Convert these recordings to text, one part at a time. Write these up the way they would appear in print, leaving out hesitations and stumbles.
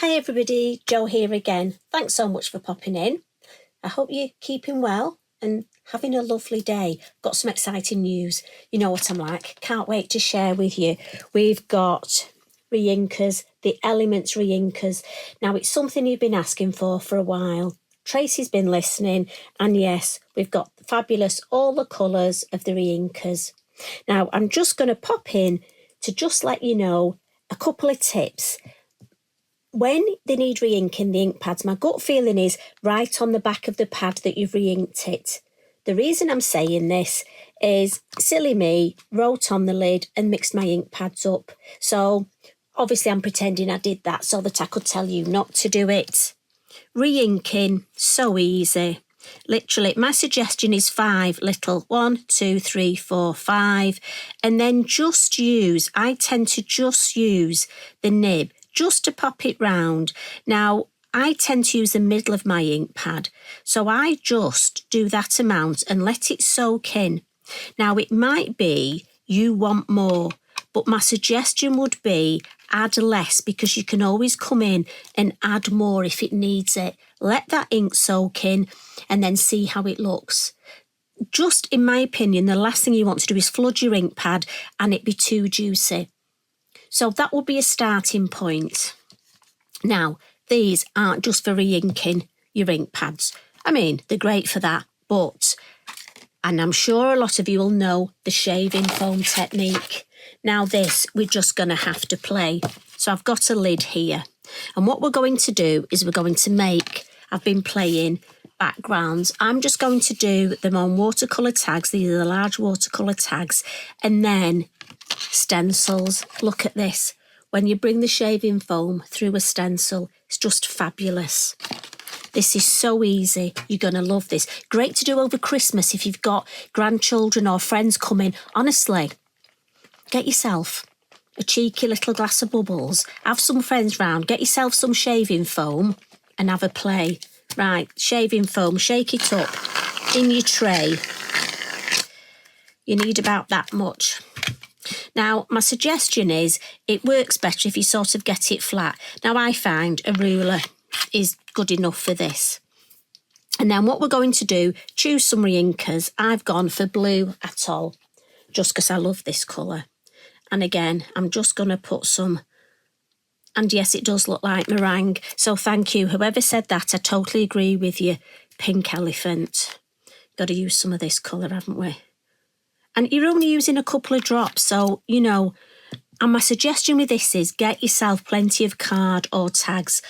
Hi everybody, Jo here again. Thanks so much for popping in. I hope you're keeping well and having a lovely day. Got some exciting news. You know what I'm like. Can't wait to share with you. We've got Reinkers, the Elements Reinkers. Now it's something you've been asking for a while. Tracy's been listening, and yes, we've got fabulous all the colours of the Reinkers. Now I'm just going to pop in to just let you know a couple of tips. When they need re-inking the ink pads, my gut feeling is right on the back of the pad that you've re-inked it. The reason I'm saying this is, silly me, wrote on the lid and mixed my ink pads up. So obviously I'm pretending I did that so that I could tell you not to do it. Re-inking, so easy. Literally, my suggestion is 5 little, 1, 2, 3, 4, 5. And then I tend to just use the nib just to pop it round. Now, I tend to use the middle of my ink pad, so I just do that amount and let it soak in. Now, it might be you want more, but my suggestion would be add less, because you can always come in and add more if it needs it. Let that ink soak in and then see how it looks. Just in my opinion, the last thing you want to do is flood your ink pad and it be too juicy. So that will be a starting point. Now, these aren't just for re-inking your ink pads. I mean, they're great for that, but, and I'm sure a lot of you will know the shaving foam technique. Now this, we're just going to have to play. So I've got a lid here. And what we're going to do is we're going to make, I've been playing backgrounds. I'm just going to do them on watercolour tags. These are the large watercolour tags. And then stencils. Look at this. When you bring the shaving foam through a stencil, it's just fabulous. This is so easy. You're going to love this. Great to do over Christmas if you've got grandchildren or friends coming. Honestly, get yourself a cheeky little glass of bubbles. Have some friends round. Get yourself some shaving foam and have a play. Right, shaving foam, shake it up in your tray. You need about that much. Now, my suggestion is it works better if you sort of get it flat. Now, I find a ruler is good enough for this. And then what we're going to do, choose some reinkers. I've gone for blue atoll, just because I love this colour. And again, I'm just going to put some, and yes, it does look like meringue. So thank you. Whoever said that, I totally agree with you. Pink elephant. Got to use some of this colour, haven't we? And you're only using a couple of drops, so, you know, and my suggestion with this is get yourself plenty of card or tags,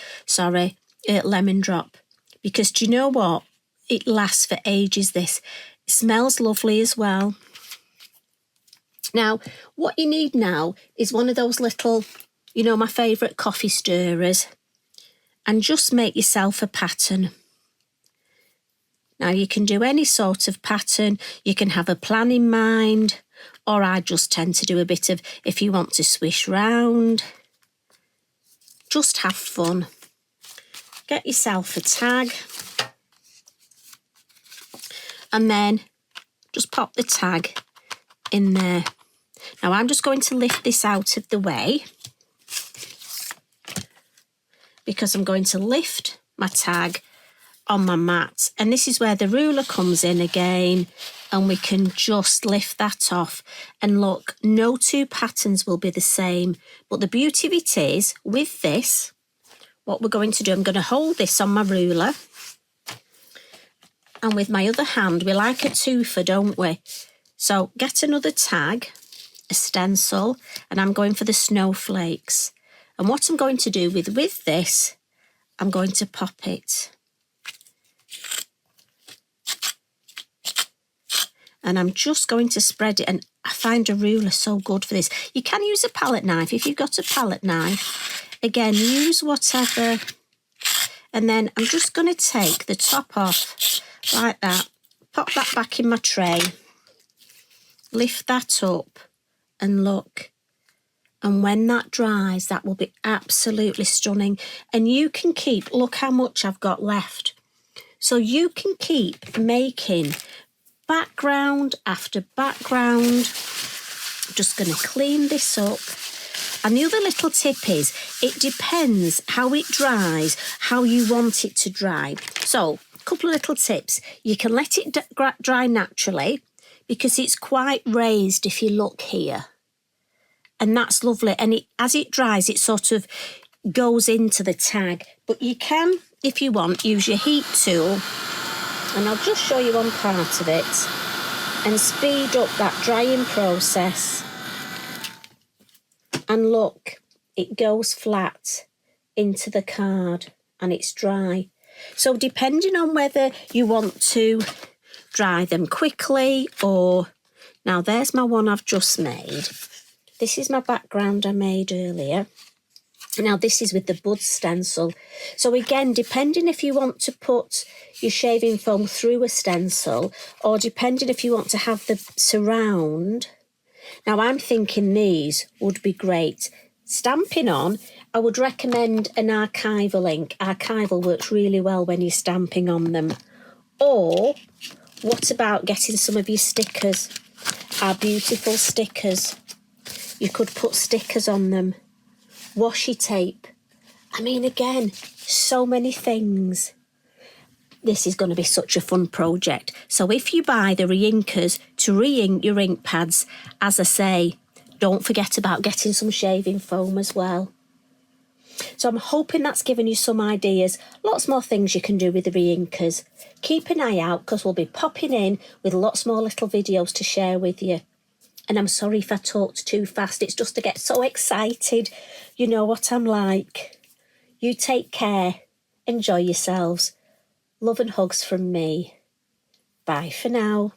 lemon drop, because do you know what? It lasts for ages, this. It smells lovely as well. Now, what you need now is one of those little, you know, my favourite coffee stirrers, and just make yourself a pattern. Now, you can do any sort of pattern. You can have a plan in mind, or I just tend to do a bit of, if you want to swish round, just have fun. Get yourself a tag, and then just pop the tag in there. Now, I'm just going to lift this out of the way, because I'm going to lift my tag on my mat, and this is where the ruler comes in again, and we can just lift that off. And look, no two patterns will be the same, but the beauty of it is, with this, what we're going to do, I'm going to hold this on my ruler, and with my other hand, we like a twofer, don't we? So get another tag, a stencil, and I'm going for the snowflakes. And what I'm going to do with this, I'm going to pop it. And I'm just going to spread it, and I find a ruler so good for this. You can use a palette knife if you've got a palette knife. Again, use whatever. And then I'm just going to take the top off like that, pop that back in my tray, lift that up, and look. And when that dries, that will be absolutely stunning. And you can keep, look how much I've got left. So you can keep making background after background. I'm just going to clean this up. And the other little tip is, it depends how it dries, how you want it to dry. So, a couple of little tips. You can let it dry naturally, because it's quite raised if you look here. And that's lovely. And as it dries, it sort of goes into the tag. But you can, if you want, use your heat tool. And I'll just show you one part of it. And speed up that drying process. And look, it goes flat into the card and it's dry. So depending on whether you want to dry them quickly or... Now there's my one I've just made. This is my background I made earlier. Now this is with the bud stencil. So again, depending if you want to put your shaving foam through a stencil or depending if you want to have the surround... Now, I'm thinking these would be great. Stamping on, I would recommend an archival ink. Archival works really well when you're stamping on them. Or, what about getting some of your stickers? Our beautiful stickers. You could put stickers on them. Washi tape. I mean, again, so many things. This is going to be such a fun project. So if you buy the Reinkers to re-ink your ink pads, as I say, don't forget about getting some shaving foam as well. So I'm hoping that's given you some ideas. Lots more things you can do with the Reinkers. Keep an eye out because we'll be popping in with lots more little videos to share with you. And I'm sorry if I talked too fast. It's just to get so excited. You know what I'm like. You take care. Enjoy yourselves. Love and hugs from me. Bye for now.